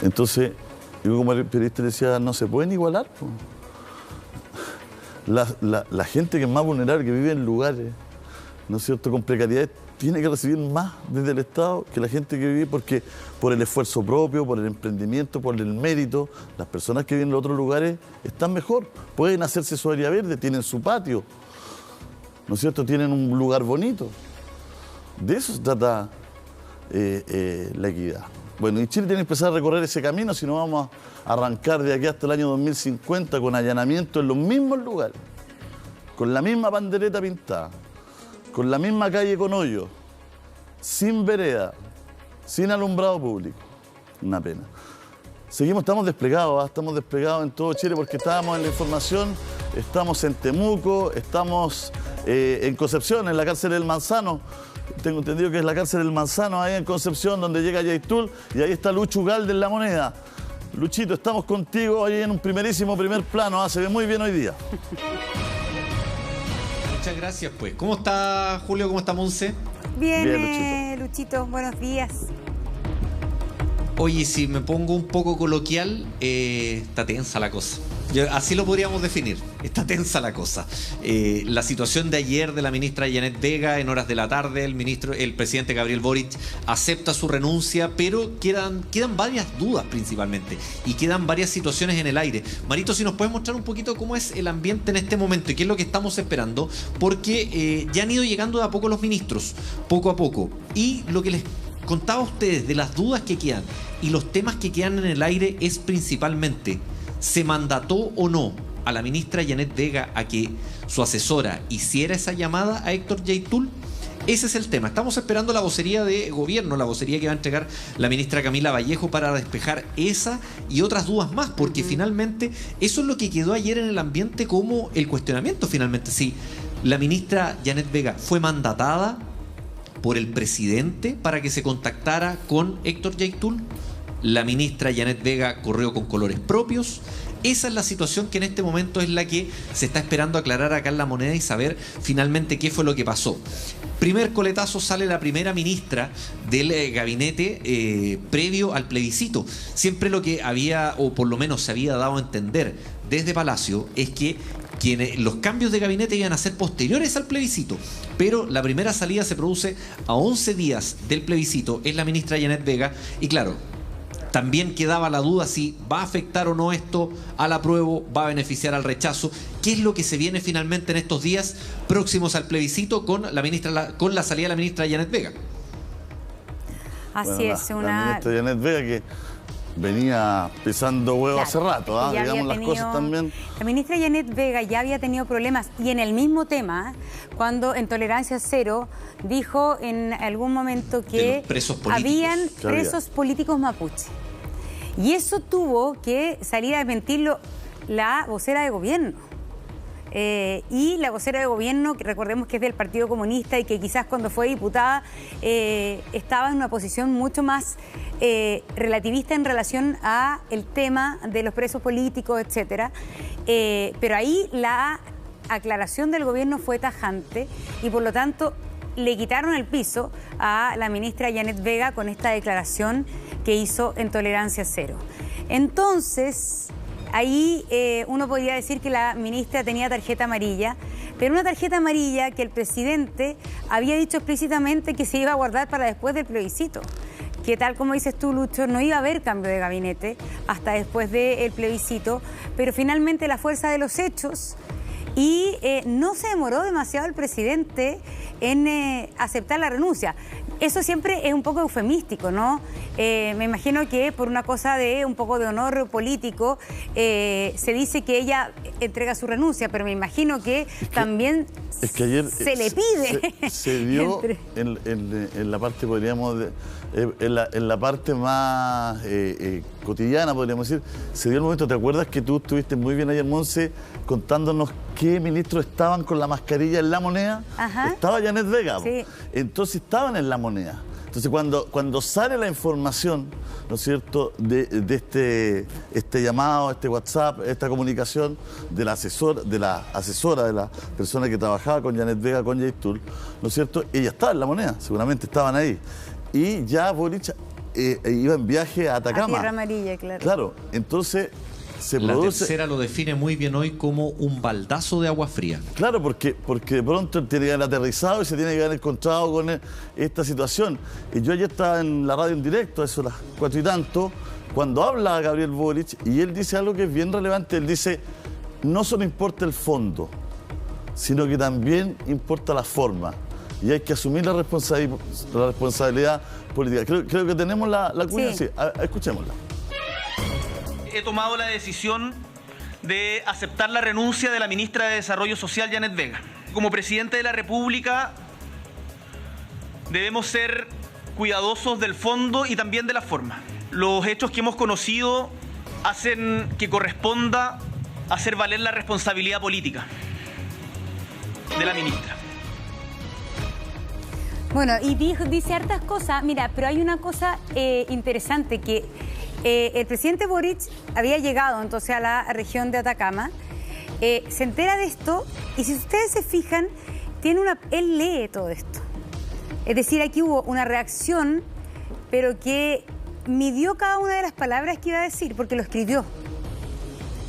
Entonces, yo como periodista decía, no se pueden igualar. La gente que es más vulnerable, que vive en lugares, ¿no es cierto?, con precariedad, tiene que recibir más desde el Estado que la gente que vive, porque por el esfuerzo propio, por el emprendimiento, por el mérito, las personas que viven en otros lugares están mejor, pueden hacerse su área verde, tienen su patio, ¿no es cierto?, tienen un lugar bonito. De eso se trata la equidad. Bueno, y Chile tiene que empezar a recorrer ese camino, si no vamos a arrancar de aquí hasta el año 2050 con allanamiento en los mismos lugares, con la misma bandereta pintada, con la misma calle con hoyo, sin vereda, sin alumbrado público. Una pena. Estamos desplegados en todo Chile, porque estábamos en la información, estamos en Temuco, estamos en Concepción, en la cárcel del Manzano. Tengo entendido que es la cárcel del Manzano, ahí en Concepción, donde llega Yaitul, y ahí está Lucho Ugalde en La Moneda. Luchito, estamos contigo ahí en un primer plano, se ve muy bien hoy día. Muchas gracias, pues. ¿Cómo está Julio? ¿Cómo está Monse? Bien, Luchito, buenos días. Oye, si me pongo un poco coloquial, está tensa la cosa. Así lo podríamos definir, está tensa la cosa. La situación de ayer de la ministra Janet Vega, en horas de la tarde, el presidente Gabriel Boric acepta su renuncia, pero quedan varias dudas principalmente, y quedan varias situaciones en el aire. Marito, si nos puedes mostrar un poquito cómo es el ambiente en este momento y qué es lo que estamos esperando, porque ya han ido llegando de a poco los ministros, poco a poco, y lo que les contaba a ustedes de las dudas que quedan y los temas que quedan en el aire es principalmente: ¿se mandató o no a la ministra Janet Vega a que su asesora hiciera esa llamada a Héctor Yaitul? Ese es el tema. Estamos esperando la vocería de gobierno, la vocería que va a entregar la ministra Camila Vallejo para despejar esa y otras dudas más, porque finalmente eso es lo que quedó ayer en el ambiente como el cuestionamiento. Finalmente, si la ministra Janet Vega fue mandatada por el presidente para que se contactara con Héctor Yaitul, la ministra Janet Vega corrió con colores propios. Esa es la situación que en este momento es la que se está esperando aclarar acá en La Moneda y saber finalmente qué fue lo que pasó. Primer coletazo, sale la primera ministra del gabinete previo al plebiscito. Siempre lo que había, o por lo menos se había dado a entender desde Palacio, es que los cambios de gabinete iban a ser posteriores al plebiscito, pero la primera salida se produce a 11 días del plebiscito, es la ministra Janet Vega, y claro, también quedaba la duda si va a afectar o no esto al apruebo, va a beneficiar al rechazo. ¿Qué es lo que se viene finalmente en estos días próximos al plebiscito con la salida de la ministra Janet Vega? Así es, la ministra Janet Vega, que venía pisando huevo hace rato, digamos las cosas también. La ministra Janet Vega ya había tenido problemas, y en el mismo tema, cuando en Tolerancia Cero dijo en algún momento que habían presos políticos mapuche. Y eso tuvo que salir a desmentirlo la vocera de gobierno. Y la vocera de gobierno, que recordemos que es del Partido Comunista y que quizás cuando fue diputada estaba en una posición mucho más relativista en relación a el tema de los presos políticos, etcétera. Pero ahí la aclaración del gobierno fue tajante y por lo tanto le quitaron el piso a la ministra Janet Vega con esta declaración que hizo en Tolerancia Cero. Entonces, ahí uno podría decir que la ministra tenía tarjeta amarilla, pero una tarjeta amarilla que el presidente había dicho explícitamente que se iba a guardar para después del plebiscito. Que tal como dices tú, Lucho, no iba a haber cambio de gabinete hasta después del plebiscito, pero finalmente la fuerza de los hechos, y no se demoró demasiado el presidente en aceptar la renuncia. Eso siempre es un poco eufemístico, ¿no? Me imagino que por una cosa de un poco de honor político se dice que ella entrega su renuncia, pero me imagino que también ayer se le pide. Se dio en la parte, podríamos, en la parte más cotidiana, podríamos decir, se dio el momento. ¿Te acuerdas que tú estuviste muy bien ayer, Monse, contándonos qué ministros estaban con la mascarilla en La Moneda? Ajá. Estaba Janet Vega, sí. Entonces estaban en La Moneda. Entonces cuando sale la información, ¿no es cierto?, de este llamado, este WhatsApp, esta comunicación de la asesora de la persona que trabajaba con Janet Vega, con Yaitul, ¿no es cierto?, ella estaba en La Moneda, seguramente estaban ahí. y ya Boric iba en viaje a Atacama. A Tierra Amarilla, claro. Claro, entonces se la produce... tercera lo define muy bien hoy como un baldazo de agua fría. Claro, porque de pronto él tiene que haber aterrizado y se tiene que haber encontrado con esta situación. Y yo ayer estaba en la radio en directo, eso a las 4 y tanto, cuando habla Gabriel Boric, y él dice algo que es bien relevante. Él dice, no solo importa el fondo, sino que también importa la forma. Y hay que asumir la responsabilidad política. Creo que tenemos la cuña, sí. Escuchémosla. He tomado la decisión de aceptar la renuncia de la ministra de Desarrollo Social, Janet Vega. Como presidente de la República, debemos ser cuidadosos del fondo y también de la forma. Los hechos que hemos conocido hacen que corresponda hacer valer la responsabilidad política de la ministra. Bueno, y dice hartas cosas, mira, pero hay una cosa interesante que el presidente Boric había llegado entonces a la región de Atacama, se entera de esto y si ustedes se fijan, él lee todo esto. Es decir, aquí hubo una reacción, pero que midió cada una de las palabras que iba a decir, porque lo escribió.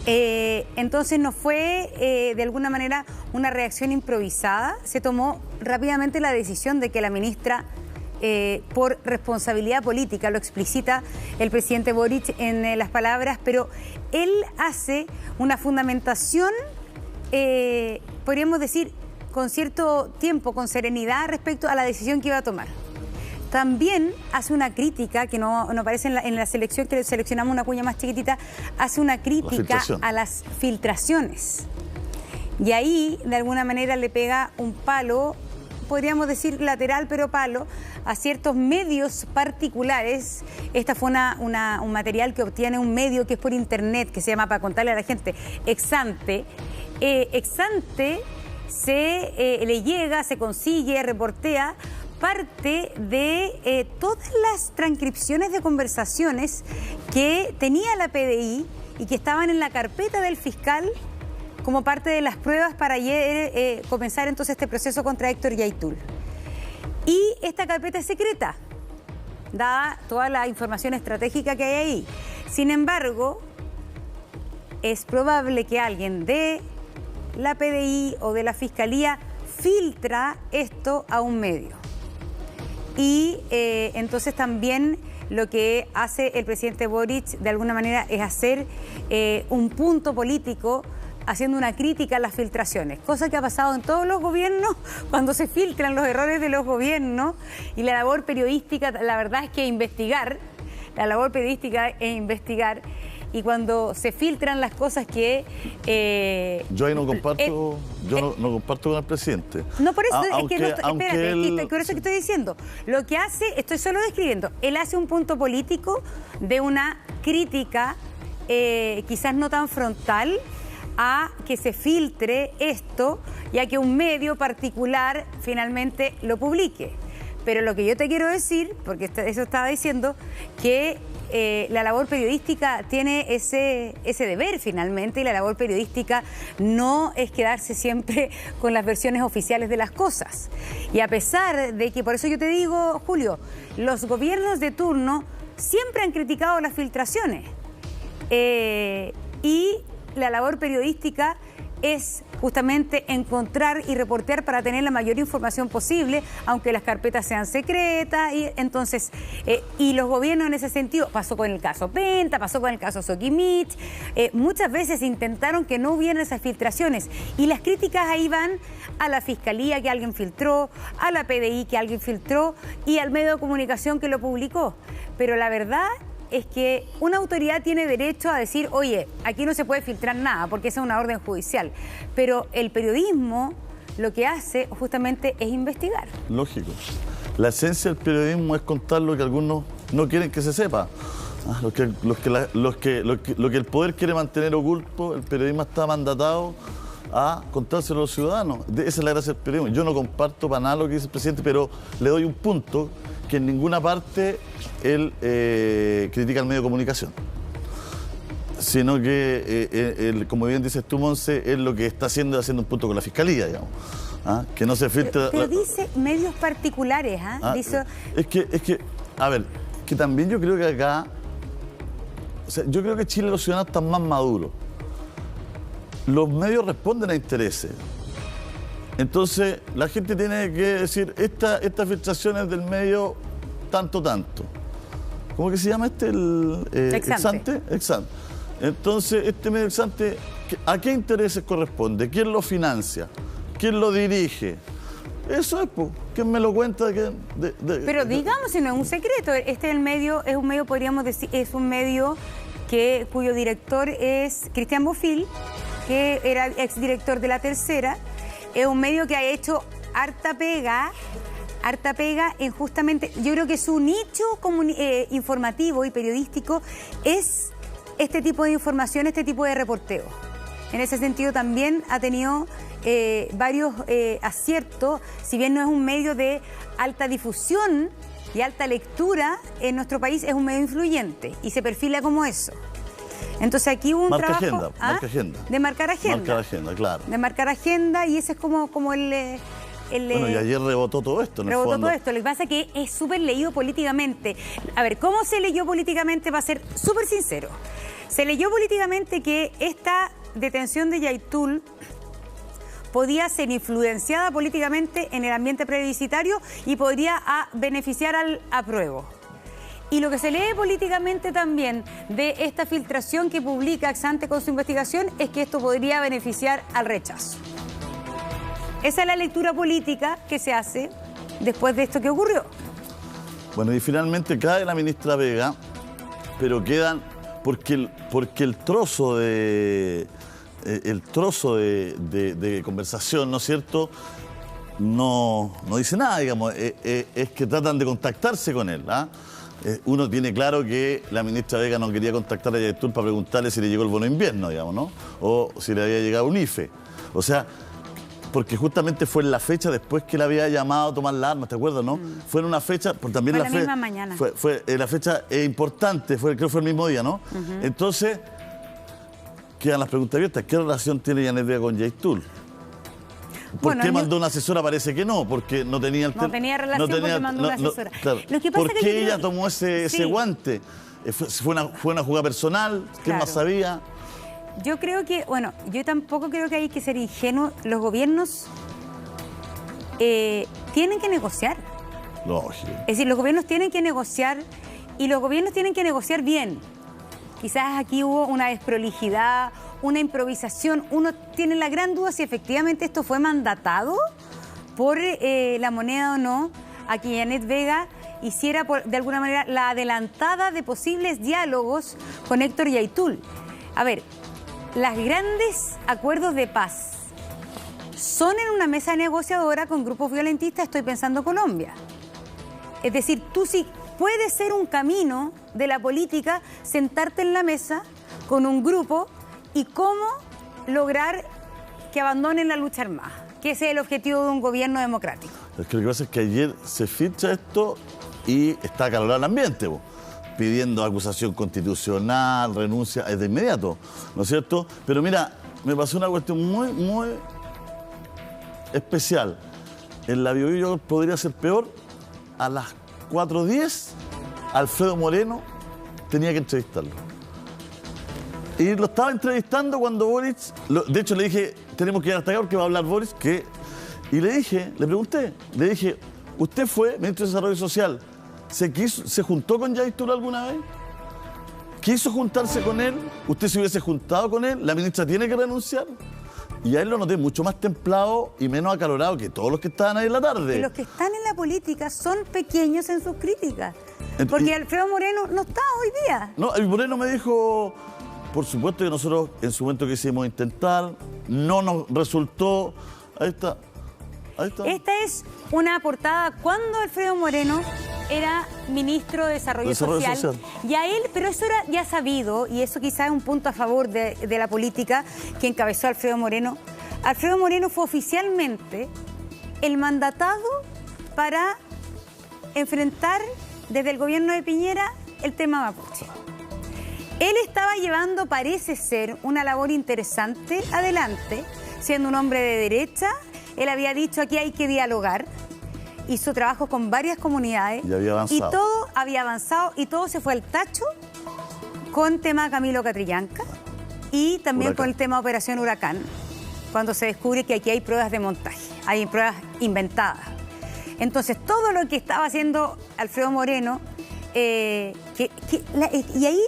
Entonces no fue de alguna manera una reacción improvisada, se tomó rápidamente la decisión de que la ministra, por responsabilidad política, lo explicita el presidente Boric en las palabras, pero él hace una fundamentación, podríamos decir, con cierto tiempo, con serenidad respecto a la decisión que iba a tomar. También hace una crítica, que no aparece en la selección, que seleccionamos una cuña más chiquitita, hace una crítica a las filtraciones. Y ahí, de alguna manera, le pega un palo, podríamos decir lateral, pero palo, a ciertos medios particulares. Esta fue un material que obtiene un medio que es por internet, que se llama, para contarle a la gente, Exante. Exante le llega, se consigue, reportea parte de todas las transcripciones de conversaciones que tenía la PDI y que estaban en la carpeta del fiscal como parte de las pruebas para ayer comenzar entonces este proceso contra Héctor Yaitul. Y esta carpeta es secreta, dada toda la información estratégica que hay ahí. Sin embargo, es probable que alguien de la PDI o de la Fiscalía filtra esto a un medio. Y entonces también lo que hace el presidente Boric de alguna manera es hacer un punto político haciendo una crítica a las filtraciones, cosa que ha pasado en todos los gobiernos cuando se filtran los errores de los gobiernos, y la labor periodística, la verdad es que investigar, y cuando se filtran las cosas que... yo ahí no comparto, no comparto con el presidente. No, por eso por eso que estoy diciendo. Lo que hace, estoy solo describiendo, él hace un punto político de una crítica quizás no tan frontal a que se filtre esto y a que un medio particular finalmente lo publique. Pero lo que yo te quiero decir, porque eso estaba diciendo, que la labor periodística tiene ese deber finalmente, y la labor periodística no es quedarse siempre con las versiones oficiales de las cosas. Y a pesar de que, por eso yo te digo, Julio, los gobiernos de turno siempre han criticado las filtraciones. Y la labor periodística es justamente encontrar y reportear para tener la mayor información posible, aunque las carpetas sean secretas. Y entonces, y los gobiernos en ese sentido, pasó con el caso Penta, pasó con el caso Soquimich, muchas veces intentaron que no hubieran esas filtraciones, y las críticas ahí van a la Fiscalía que alguien filtró, a la PDI que alguien filtró y al medio de comunicación que lo publicó. Pero la verdad es que una autoridad tiene derecho a decir, oye, aquí no se puede filtrar nada porque esa es una orden judicial. Pero el periodismo lo que hace justamente es investigar. Lógico. La esencia del periodismo es contar lo que algunos no quieren que se sepa. Lo que el poder quiere mantener oculto, el periodismo está mandatado a contárselo a los ciudadanos. Esa es la gracia del periodismo. Yo no comparto para nada lo que dice el presidente, pero le doy un punto, que en ninguna parte él critica al medio de comunicación, sino que, como bien dices tú, Monse, él lo que está haciendo es haciendo un punto con la Fiscalía, digamos. Que no se filtra... Pero dice medios particulares, dice... Es que A ver, que también yo creo que acá, o sea, yo creo que Chile los ciudadanos están más maduros. Los medios responden a intereses. Entonces, la gente tiene que decir, esta filtración es del medio tanto. ¿Cómo que se llama este? Exante. Entonces, este medio exante, ¿a qué intereses corresponde? ¿Quién lo financia? ¿Quién lo dirige? Eso es, pues. ¿Quién me lo cuenta? Pero digamos, si no es un secreto, este es un medio, podríamos decir, es un medio cuyo director es Cristian Bofill, que era exdirector de La Tercera. Es un medio que ha hecho harta pega en justamente, yo creo que su nicho informativo y periodístico es este tipo de información, este tipo de reporteo. En ese sentido también ha tenido varios aciertos, si bien no es un medio de alta difusión y alta lectura, en nuestro país es un medio influyente y se perfila como eso. Entonces aquí hubo un trabajo de marcar agenda. Marcar agenda, claro. De marcar agenda, y ese es como el bueno, y ayer rebotó todo esto, en el fondo. Rebotó todo esto. Lo que pasa es que es súper leído políticamente. A ver, ¿cómo se leyó políticamente? Va a ser súper sincero. Se leyó políticamente que esta detención de Yaitul podía ser influenciada políticamente en el ambiente plebiscitario y podría beneficiar al apruebo. Y lo que se lee políticamente también de esta filtración que publica Exante con su investigación es que esto podría beneficiar al rechazo. Esa es la lectura política que se hace después de esto que ocurrió. Bueno, y finalmente cae la ministra Vega, pero quedan, porque el trozo de conversación, ¿no es cierto?, no dice nada, digamos, es que tratan de contactarse con él, ¿ah? Uno tiene claro que la ministra Vega no quería contactar a Yaitul para preguntarle si le llegó el bono invierno, digamos, ¿no? O si le había llegado un IFE. O sea, porque justamente fue en la fecha después que le había llamado a tomar las armas, ¿te acuerdas, no? Fue en una fecha, por también fue la misma mañana. Fue la fecha importante, creo que fue el mismo día, ¿no? Entonces, quedan las preguntas abiertas. ¿Qué relación tiene Janet Vega con Yaitul? ¿Por qué mandó una asesora? Parece que no, porque no tenía el no tenía relación porque mandó una asesora. Claro. Lo que pasa ¿Por qué ella tomó ese guante? ¿Fue una jugada personal? ¿Quién más sabía? Yo creo que, bueno, yo tampoco creo que hay que ser ingenuo. Los gobiernos tienen que negociar. Lógico. Es decir, los gobiernos tienen que negociar y los gobiernos tienen que negociar bien. Quizás aquí hubo una desprolijidad, una improvisación. Uno tiene la gran duda si efectivamente esto fue mandatado por La Moneda o no, a que Janet Vega hiciera de alguna manera la adelantada de posibles diálogos con Héctor Yaitul. A ver, los grandes acuerdos de paz son en una mesa negociadora con grupos violentistas, estoy pensando Colombia. Es decir, tú sí puede ser un camino de la política sentarte en la mesa con un grupo y cómo lograr que abandonen la lucha armada, que ese es el objetivo de un gobierno democrático. Es que lo que pasa es que ayer se filtra esto y está acalorado el ambiente, pidiendo acusación constitucional, renuncia de inmediato, ¿no es cierto? Pero mira, me pasó una cuestión muy especial. En la Biobío podría ser peor. A las 4:10, Alfredo Moreno tenía que entrevistarlo. Y lo estaba entrevistando cuando Boric, de hecho le dije, tenemos que ir hasta acá porque va a hablar Boric, y le pregunté, ¿usted fue ministro de Desarrollo Social? ¿Se juntó con Yaitul alguna vez? ¿Quiso juntarse con él? ¿Usted se hubiese juntado con él? ¿La ministra tiene que renunciar? Y a él lo noté mucho más templado y menos acalorado que todos los que estaban ahí en la tarde. Y los que están en la política son pequeños en sus críticas. Porque Alfredo Moreno no está hoy día. No, el Moreno me dijo, por supuesto que nosotros en su momento quisimos intentar, no nos resultó. Ahí está. Esta es una portada cuando Alfredo Moreno era ministro de Desarrollo Social. Y a él, pero eso era ya sabido, y eso quizás es un punto a favor de la política que encabezó Alfredo Moreno. Alfredo Moreno fue oficialmente el mandatado para enfrentar desde el gobierno de Piñera el tema mapuche. Él estaba llevando, parece ser, una labor interesante adelante, siendo un hombre de derecha. Él había dicho aquí hay que dialogar. hizo trabajo con varias comunidades. Y había avanzado. Y todo había avanzado y todo se fue al tacho con tema Camilo Catrillanca y también Huracán. con el tema Operación Huracán, cuando se descubre que aquí hay pruebas de montaje, hay pruebas inventadas. Entonces, todo lo que estaba haciendo Alfredo Moreno, y ahí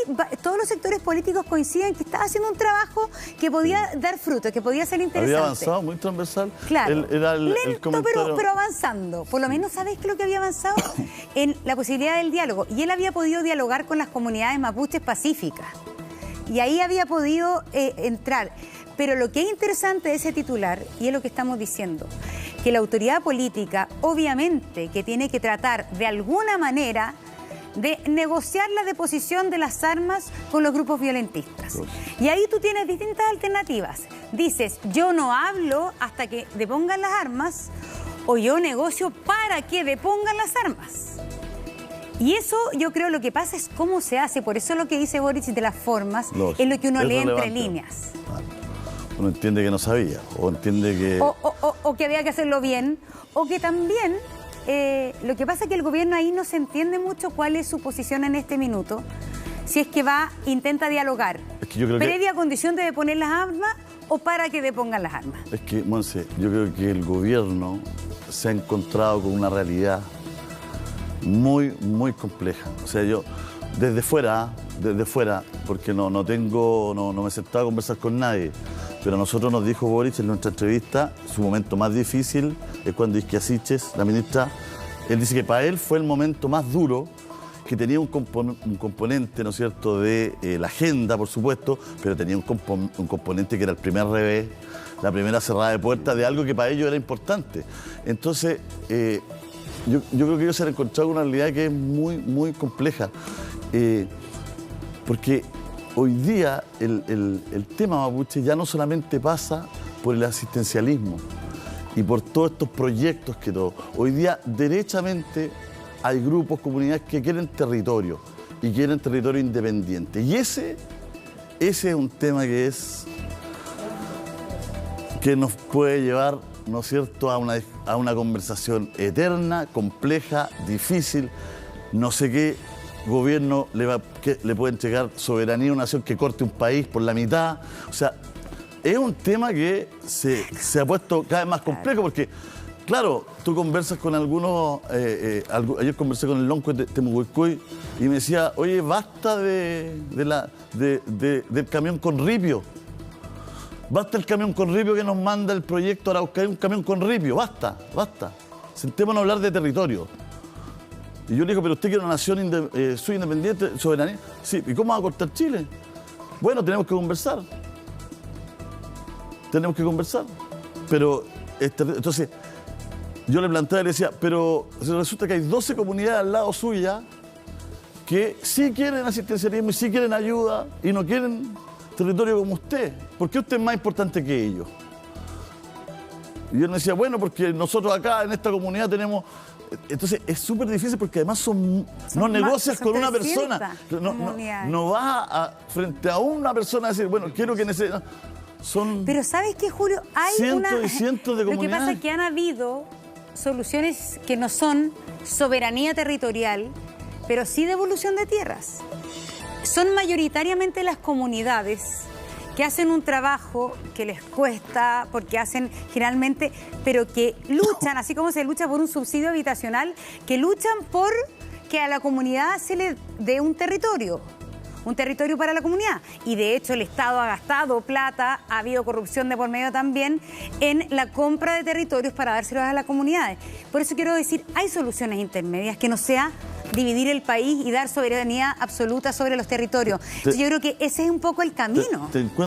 todos los sectores políticos coinciden que estaba haciendo un trabajo que podía dar fruto, que podía ser interesante. Había avanzado, muy transversal. Claro, Era el lento, comentario... pero avanzando. Por lo menos, ¿sabes qué es lo que había avanzado? En la posibilidad del diálogo. Y él había podido dialogar con las comunidades mapuches pacíficas. Y ahí había podido entrar. Pero lo que es interesante de ese titular, y es lo que estamos diciendo, que la autoridad política, obviamente, que tiene que tratar de alguna manera de negociar la deposición de las armas con los grupos violentistas. Y ahí tú tienes distintas alternativas. Dices, yo no hablo hasta que depongan las armas, o yo negocio para que depongan las armas. Y eso, yo creo, lo que pasa es cómo se hace. Por eso lo que dice Boric de las formas es lo que uno lee entre líneas. Uno entiende que no sabía, o entiende que... O que había que hacerlo bien, o que también... lo que pasa es que el gobierno ahí no se entiende mucho cuál es su posición en este minuto. Si es que intenta dialogar, es que yo creo previa condición de deponer las armas o para que depongan las armas. Es que, Monse, yo creo que el gobierno se ha encontrado con una realidad muy, muy compleja. O sea, yo desde fuera, porque no me he sentado a conversar con nadie, pero a nosotros nos dijo Boric en nuestra entrevista, su momento más difícil es cuando Isquia Siches, la ministra, él dice que para él fue el momento más duro, que tenía un componente, ¿no es cierto?, de la agenda, por supuesto, pero tenía un componente que era el primer revés, la primera cerrada de puertas de algo que para ellos era importante. Entonces, yo creo que ellos se han encontrado con una realidad que es muy, muy compleja, porque hoy día el tema mapuche ya no solamente pasa por el asistencialismo y por todos estos proyectos que todo. Hoy día, derechamente, hay grupos, comunidades que quieren territorio y quieren territorio independiente. Y ese es un tema que nos puede llevar, ¿no es cierto?, a una conversación eterna, compleja, difícil. No sé qué gobierno le puede entregar soberanía a una nación que corte un país por la mitad. O sea, es un tema que se ha puesto cada vez más complejo porque, claro, tú conversas con algunos... ayer conversé con el lonco de Temucuicui y me decía, oye, basta del camión con ripio. Basta el camión con ripio que nos manda el proyecto Araucanía, un camión con ripio. Basta. Sentémonos a hablar de territorio. Y yo le digo, pero usted quiere una nación suya independiente, soberanía. Sí, ¿y cómo va a cortar Chile? Bueno, tenemos que conversar. Pero, entonces, yo le planteaba y le decía, pero resulta que hay 12 comunidades al lado suya que sí quieren asistencialismo y sí quieren ayuda y no quieren territorio como usted. ¿Por qué usted es más importante que ellos? Y yo le decía, bueno, porque nosotros acá en esta comunidad tenemos... Entonces es súper difícil porque además no negocias con una persona. No vas frente a una persona a decir, bueno, quiero que necesite... Pero ¿sabes qué, Julio? Hay cientos y cientos de comunidades. Lo que pasa es que han habido soluciones que no son soberanía territorial, pero sí devolución de tierras. Son mayoritariamente las comunidades que hacen un trabajo que les cuesta, porque hacen generalmente, pero que luchan, así como se lucha por un subsidio habitacional, que luchan por que a la comunidad se le dé un territorio para la comunidad. Y de hecho el Estado ha gastado plata, ha habido corrupción de por medio también en la compra de territorios para dárselos a las comunidades. Por eso quiero decir, hay soluciones intermedias que no sea dividir el país y dar soberanía absoluta sobre los territorios. Yo creo que ese es un poco el camino.